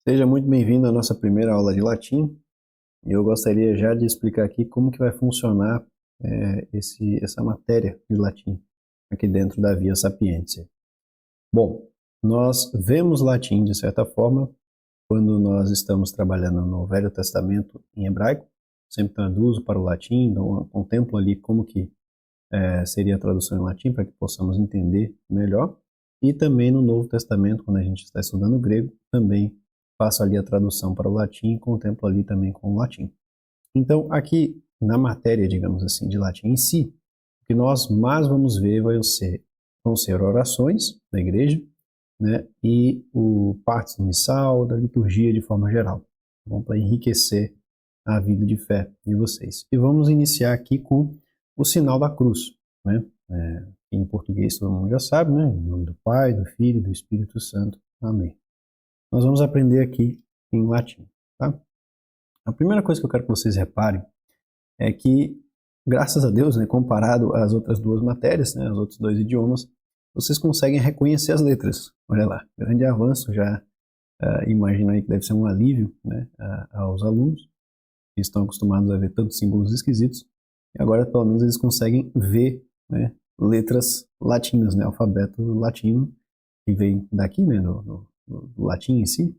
Seja muito bem-vindo à nossa primeira aula de latim. E eu gostaria já de explicar aqui como que vai funcionar essa matéria de latim aqui dentro da Via Sapientia. Bom, nós vemos latim de certa forma quando nós estamos trabalhando no Velho Testamento em hebraico. Sempre traduzo para o latim, então contemplo ali como que seria a tradução em latim para que possamos entender melhor. E também no Novo Testamento, quando a gente está estudando grego, também faço ali a tradução para o latim e contemplo ali também com o latim. Então, aqui na matéria, digamos assim, de latim em si, o que nós mais vamos ver vão ser orações da igreja, né, e o partes do missal, da liturgia de forma geral, bom, para enriquecer a vida de fé de vocês. E vamos iniciar aqui com o sinal da cruz, né? Em português todo mundo já sabe, né? Em nome do Pai, do Filho e do Espírito Santo. Amém. Nós vamos aprender aqui em latim, tá? A primeira coisa que eu quero que vocês reparem é que, graças a Deus, né, comparado às outras duas matérias, né, os outros dois idiomas, vocês conseguem reconhecer as letras. Olha lá, grande avanço, já imagino aí que deve ser um alívio, né, aos alunos que estão acostumados a ver tantos símbolos esquisitos, e agora pelo menos eles conseguem ver, né, letras latinas, né, alfabeto latino, que vem daqui, né, do latim em si.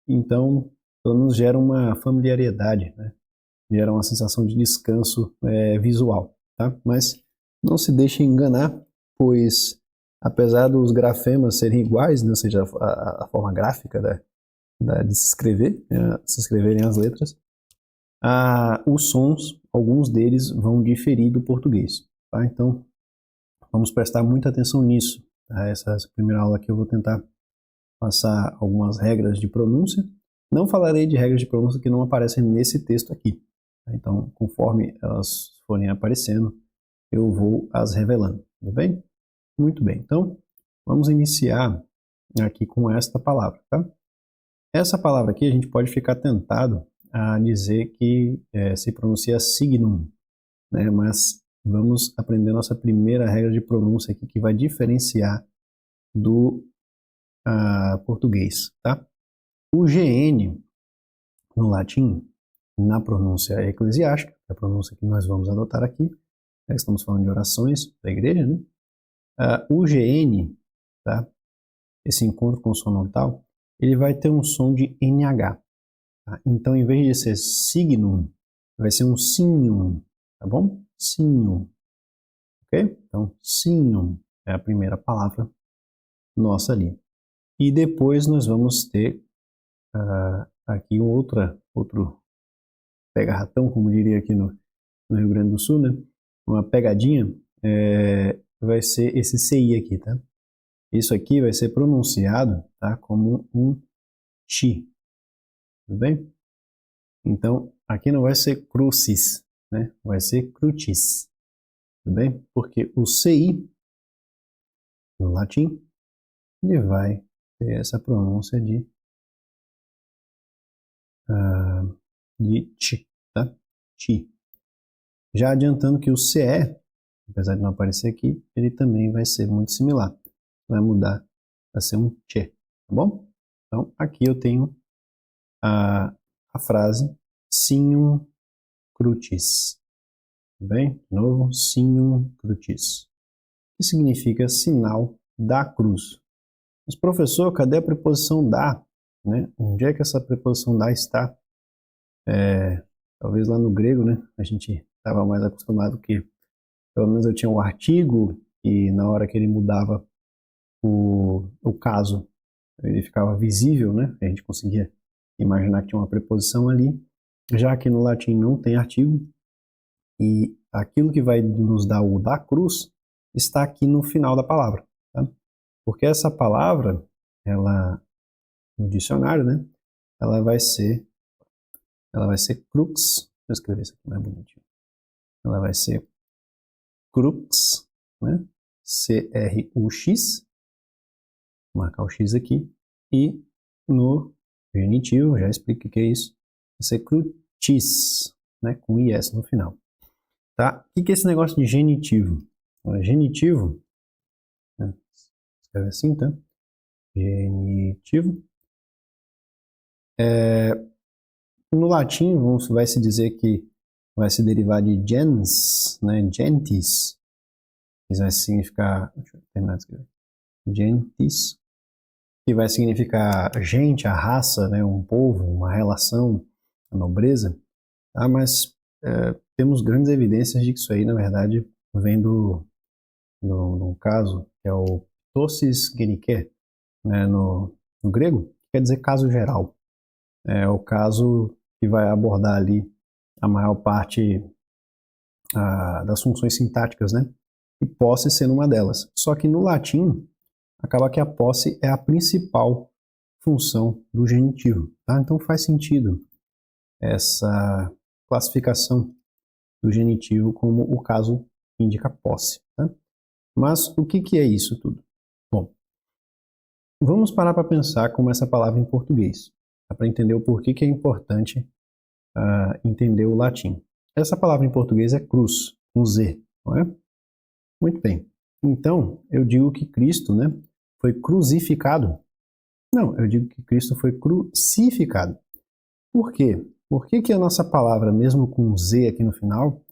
Então, pelo menos gera uma familiaridade, né, gera uma sensação de descanso visual, tá? Mas não se deixe enganar, pois apesar dos grafemas serem iguais, né, ou seja, a forma gráfica de se escrever, né, se escreverem as letras, os sons, alguns deles vão diferir do português, tá? Então, vamos prestar muita atenção nisso, tá? Essa primeira aula aqui eu vou tentar passar algumas regras de pronúncia. Não falarei de regras de pronúncia que não aparecem nesse texto aqui, tá? Então, conforme elas forem aparecendo, eu vou as revelando, tudo bem? Muito bem, então, vamos iniciar aqui com esta palavra, tá? Essa palavra aqui a gente pode ficar tentado a dizer que se pronuncia signum, né? Mas vamos aprender nossa primeira regra de pronúncia aqui que vai diferenciar do português, tá? O GN no latim, na pronúncia eclesiástica, a pronúncia que nós vamos adotar aqui, estamos falando de orações da igreja, né? O GN, tá? Esse encontro consonantal, ele vai ter um som de NH. Tá? Então, em vez de ser signum, vai ser um signum, tá bom? Signum, ok? Então, signum é a primeira palavra nossa ali. E depois nós vamos ter aqui outro pega-ratão, como diria aqui no Rio Grande do Sul, né? Uma pegadinha, vai ser esse CI aqui, tá? Isso aqui vai ser pronunciado, tá, como um chi, tudo bem? Então, aqui não vai ser crucis, né? Vai ser crucis, tudo bem? Porque o CI, no latim, ele vai ter essa pronúncia de chi, tá? Chi. Já adiantando que o CE, apesar de não aparecer aqui, ele também vai ser muito similar. Vai mudar para ser um che, tá bom? Então, aqui eu tenho a frase signum crucis. Bem, de novo, signum crucis, que significa sinal da cruz. Mas, professor, cadê a preposição da? Né? Onde é que essa preposição da está? Talvez lá no grego, né? A gente estava mais acostumado que, pelo menos eu tinha um artigo e na hora que ele mudava o caso, ele ficava visível, né? A gente conseguia imaginar que tinha uma preposição ali. Já que no latim não tem artigo, e aquilo que vai nos dar o da cruz está aqui no final da palavra, tá? Porque essa palavra, ela no dicionário, né? Ela vai ser crux. Deixa eu escrever isso aqui mais bonitinho. Ela vai ser crux, né? C-R-U-X, vou marcar o X aqui, e no genitivo, já explico o que é isso, vai ser crucis, né? Com IS no final. Tá? O que é esse negócio de genitivo? Genitivo, né? Escreve assim, tá? Genitivo No latim, vai se dizer que vai se derivar de gens, né? Gentis, que vai significar, deixa eu terminar de escrever, gentis, que vai significar gente, a raça, né? Um povo, uma relação, a nobreza, tá? Mas temos grandes evidências de que isso aí, na verdade, vem no caso, que é o ptosis genike, né? No grego, que quer dizer caso geral. É o caso que vai abordar ali a maior parte das funções sintáticas, né? E posse sendo uma delas. Só que no latim, acaba que a posse é a principal função do genitivo, tá? Então faz sentido essa classificação do genitivo como o caso que indica posse, tá? Mas o que é isso tudo? Bom, vamos parar para pensar como essa palavra em português, para entender o porquê que é importante entender o latim. Essa palavra em português é cruz, com Z, não é? Muito bem. Então, eu digo que Cristo, né, foi crucificado. Não, eu digo que Cristo foi crucificado. Por quê? Por que a nossa palavra, mesmo com Z aqui no final,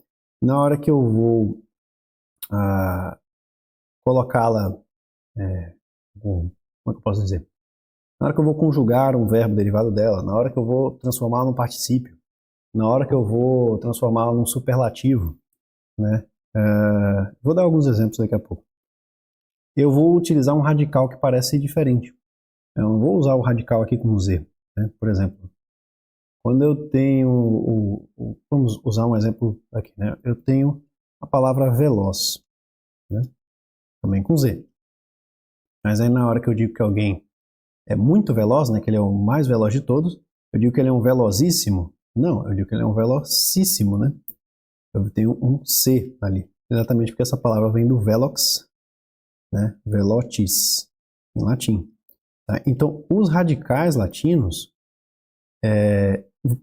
na hora que eu vou colocá-la, como é que eu posso dizer? Na hora que eu vou conjugar um verbo derivado dela, na hora que eu vou transformá-la num particípio, na hora que eu vou transformá-la num superlativo, né? Vou dar alguns exemplos daqui a pouco. Eu vou utilizar um radical que parece diferente. Eu não vou usar o radical aqui com Z, né? Por exemplo, quando eu tenho vamos usar um exemplo aqui, né? Eu tenho a palavra veloz, né? Também com Z. Mas aí na hora que eu digo que alguém é muito veloz, né? Que ele é o mais veloz de todos, eu digo que ele é um velozíssimo? Não, eu digo que ele é um velocíssimo, né? Eu tenho um C ali, exatamente porque essa palavra vem do velox, né? Velocis, em latim. Tá? Então, os radicais latinos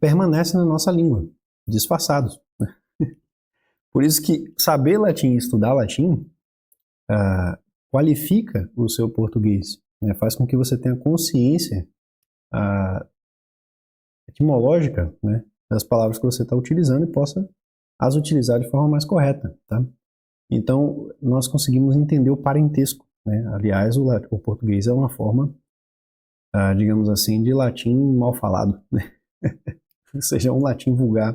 permanecem na nossa língua, disfarçados. Né? Por isso que saber latim e estudar latim qualifica o seu português, né? Faz com que você tenha consciência etimológica, né, das palavras que você está utilizando e possa as utilizar de forma mais correta. Tá? Então, nós conseguimos entender o parentesco. Né? Aliás, o português é uma forma, digamos assim, de latim mal falado. Né? Ou seja, um latim vulgar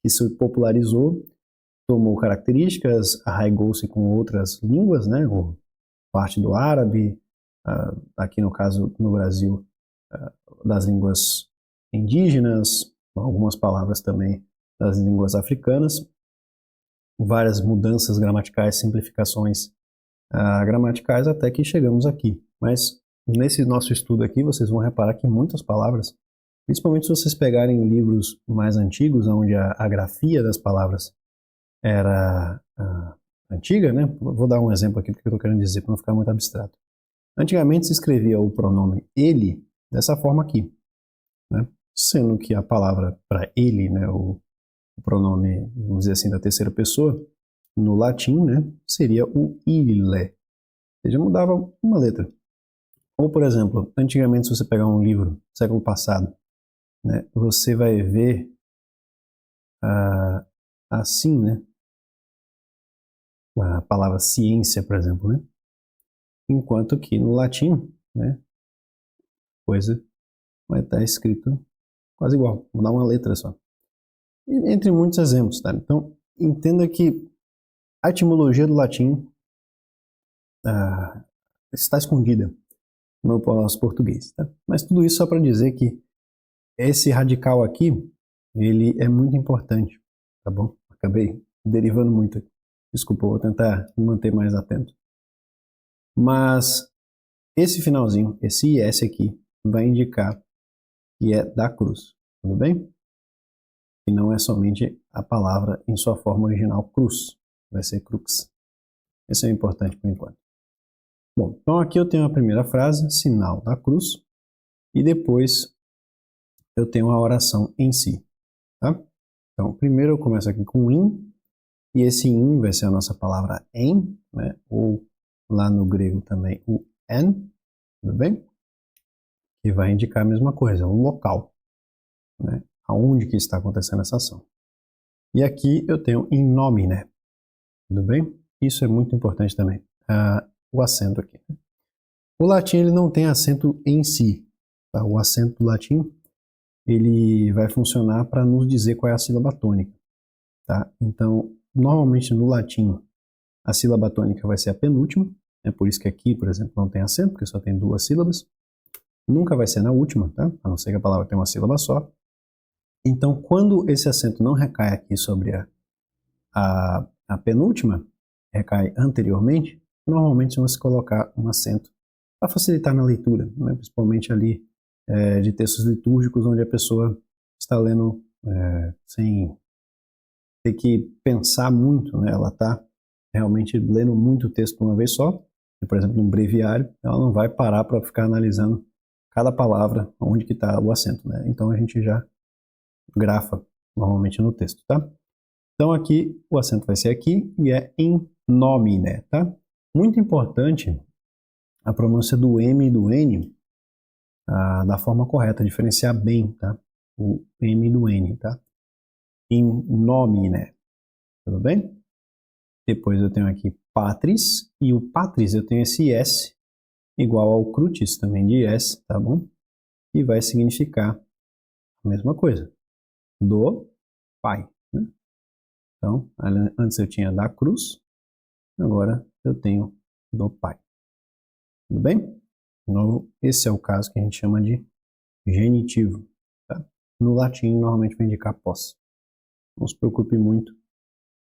que se popularizou, tomou características, arraigou-se com outras línguas, né? Ou parte do árabe, aqui no caso, no Brasil, das línguas indígenas, algumas palavras também das línguas africanas, várias mudanças gramaticais, simplificações gramaticais até que chegamos aqui. Mas nesse nosso estudo aqui, vocês vão reparar que muitas palavras, principalmente se vocês pegarem livros mais antigos, onde a grafia das palavras era antiga, né? Vou dar um exemplo aqui do que eu estou querendo dizer, para não ficar muito abstrato. Antigamente se escrevia o pronome ele dessa forma aqui, né? Sendo que a palavra para ele, né, o pronome, vamos dizer assim, da terceira pessoa, no latim, né, seria o ille. Ou seja, mudava uma letra. Ou, por exemplo, antigamente, se você pegar um livro, século passado, né, você vai ver assim, né, a palavra ciência, por exemplo, né, enquanto que no latim, né, coisa vai estar escrito quase igual, mudar uma letra só. E, entre muitos exemplos, tá? Então, entenda que a etimologia do latim está escondida no nosso português, tá? Mas tudo isso só para dizer que esse radical aqui, ele é muito importante, tá bom? Acabei derivando muito. Desculpa, eu vou tentar me manter mais atento. Mas esse finalzinho, esse IS aqui, vai indicar que é da cruz, tudo bem? E não é somente a palavra em sua forma original, cruz, vai ser crux. Isso é importante por enquanto. Bom, então aqui eu tenho a primeira frase, sinal da cruz, e depois eu tenho a oração em si, tá? Então, primeiro eu começo aqui com in, e esse in vai ser a nossa palavra em, né? Ou lá no grego também o en, tudo bem? que vai indicar a mesma coisa, um local, né? Aonde que está acontecendo essa ação. E aqui eu tenho in nomine, tudo bem? Isso é muito importante também, o acento aqui. O latim ele não tem acento em si, tá? O acento do latim ele vai funcionar para nos dizer qual é a sílaba tônica, tá? Então, normalmente no latim a sílaba tônica vai ser a penúltima, é por isso que aqui, por exemplo, não tem acento, porque só tem 2 sílabas. Nunca vai ser na última, tá? A não ser que a palavra tenha uma sílaba só. Então, quando esse acento não recai aqui sobre a penúltima, recai anteriormente, normalmente vamos colocar um acento para facilitar na leitura, né? Principalmente ali de textos litúrgicos, onde a pessoa está lendo sem ter que pensar muito, né? Ela está realmente lendo muito texto de uma vez só. Por exemplo, num breviário, ela não vai parar para ficar analisando cada palavra, onde que está o acento, né? Então a gente já grafa normalmente no texto, tá? Então aqui o acento vai ser aqui e é in nomine, tá? Muito importante a pronúncia do M e do N da forma correta, diferenciar bem, tá? O M e do N, tá? In nomine, tudo bem? Depois eu tenho aqui patris, e o patris eu tenho esse S, igual ao crucis também de S, tá bom? E vai significar a mesma coisa, do pai, né? Então, antes eu tinha da cruz, agora eu tenho do pai. Tudo bem? Esse é o caso que a gente chama de genitivo, tá? No latim, normalmente vai indicar posse. Não se preocupe muito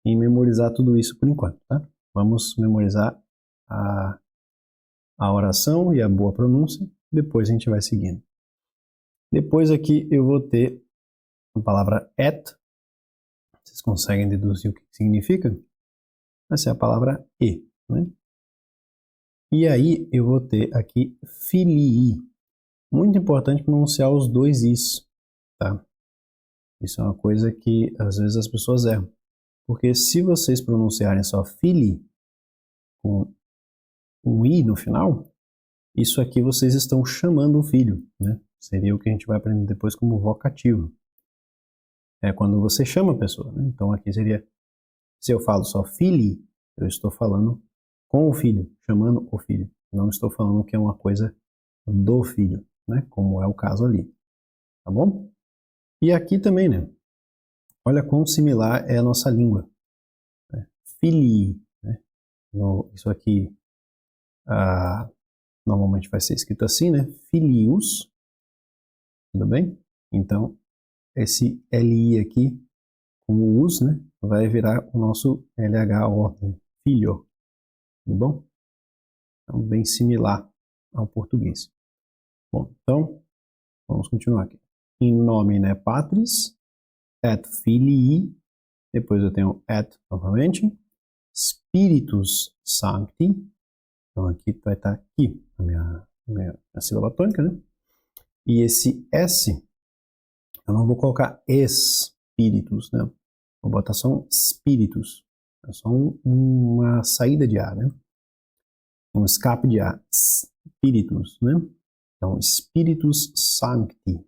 em memorizar tudo isso por enquanto, tá? Vamos memorizar a oração e a boa pronúncia, depois a gente vai seguindo. Depois aqui eu vou ter a palavra et. Vocês conseguem deduzir o que significa? Vai ser a palavra e, né? E aí eu vou ter aqui filii. Muito importante pronunciar os 2 is, tá? Isso é uma coisa que às vezes as pessoas erram. Porque se vocês pronunciarem só filii com um i no final, isso aqui vocês estão chamando o filho, né? Seria o que a gente vai aprender depois como vocativo. É quando você chama a pessoa, né? Então aqui seria, se eu falo só filii, eu estou falando com o filho, chamando o filho. Não estou falando que é uma coisa do filho, né? Como é o caso ali, tá bom? E aqui também, né? Olha quão similar é a nossa língua. Né? Filii, né? Isso aqui normalmente vai ser escrito assim, né? Filius, tudo bem? Então, esse LI aqui, com o us, né? Vai virar o nosso LHO, né? Filho, tudo bom? Então, bem similar ao português. Bom, então, vamos continuar aqui. In nomine Patris, et Filii, depois eu tenho et novamente, Spiritus Sancti, então aqui vai estar aqui a minha sílaba tônica, né? E esse S, eu não vou colocar espíritus, né? Vou botar só um spiritus, é só uma saída de ar, né? Um escape de ar, spiritus, né? Então, Spiritus Sancti,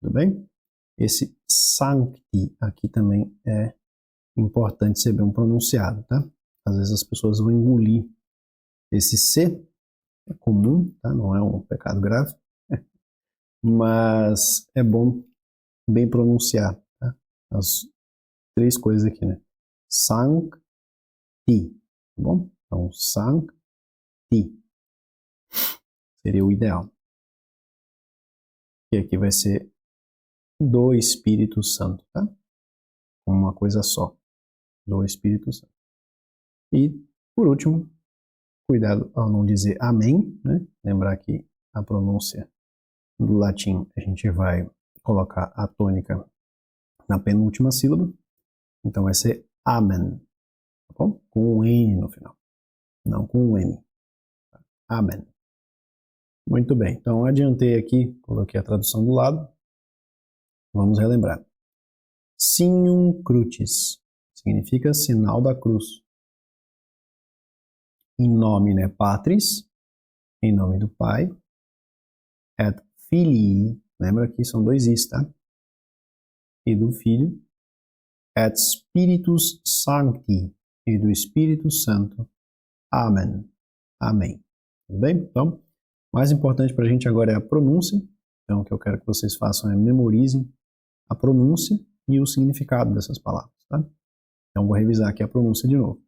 tudo bem? Esse Sancti aqui também é importante ser bem pronunciado, tá? Às vezes as pessoas vão engolir esse C, é comum, tá? Não é um pecado grave, mas é bom bem pronunciar, tá? As 3 coisas aqui, né? Sancti, tá bom? Então, Sancti seria o ideal. E aqui vai ser do Espírito Santo, tá? Uma coisa só, do Espírito Santo. E, por último, cuidado ao não dizer amém, né? Lembrar que a pronúncia do latim a gente vai colocar a tônica na penúltima sílaba, então vai ser amen, tá bom? Com um N no final, não com um M. Amen. Muito bem, então adiantei aqui, coloquei a tradução do lado, vamos relembrar. Signum crucis significa sinal da cruz. In nomine Patris, em nome do Pai, et Filii, lembra que são dois Is, tá? E do Filho, et Spiritus Sancti, e do Espírito Santo. Amém. Amém. Tudo bem? Então, o mais importante para a gente agora é a pronúncia. Então, o que eu quero que vocês façam é memorizem a pronúncia e o significado dessas palavras, tá? Então, vou revisar aqui a pronúncia de novo.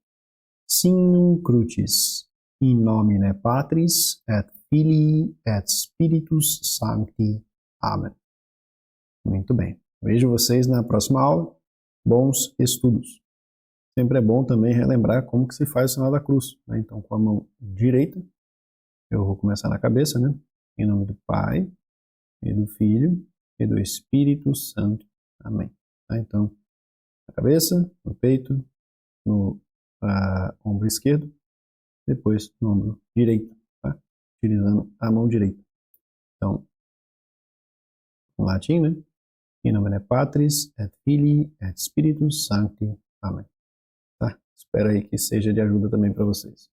Signum Crucis, in nomine Patris et Filii et Spiritus Sancti. Amém. Muito bem. Vejo vocês na próxima aula. Bons estudos. Sempre é bom também relembrar como que se faz o sinal da cruz, né? Então, com a mão direita, eu vou começar na cabeça, né? Em nome do Pai, e do Filho, e do Espírito Santo. Amém. Tá? Então, na cabeça, no peito, no ombro esquerdo, depois no ombro direito, tá? Utilizando a mão direita. Então, em latim, né? In nomine Patris, et Filii, et Spiritus Sancti. Amém. Tá? Espero aí que seja de ajuda também para vocês.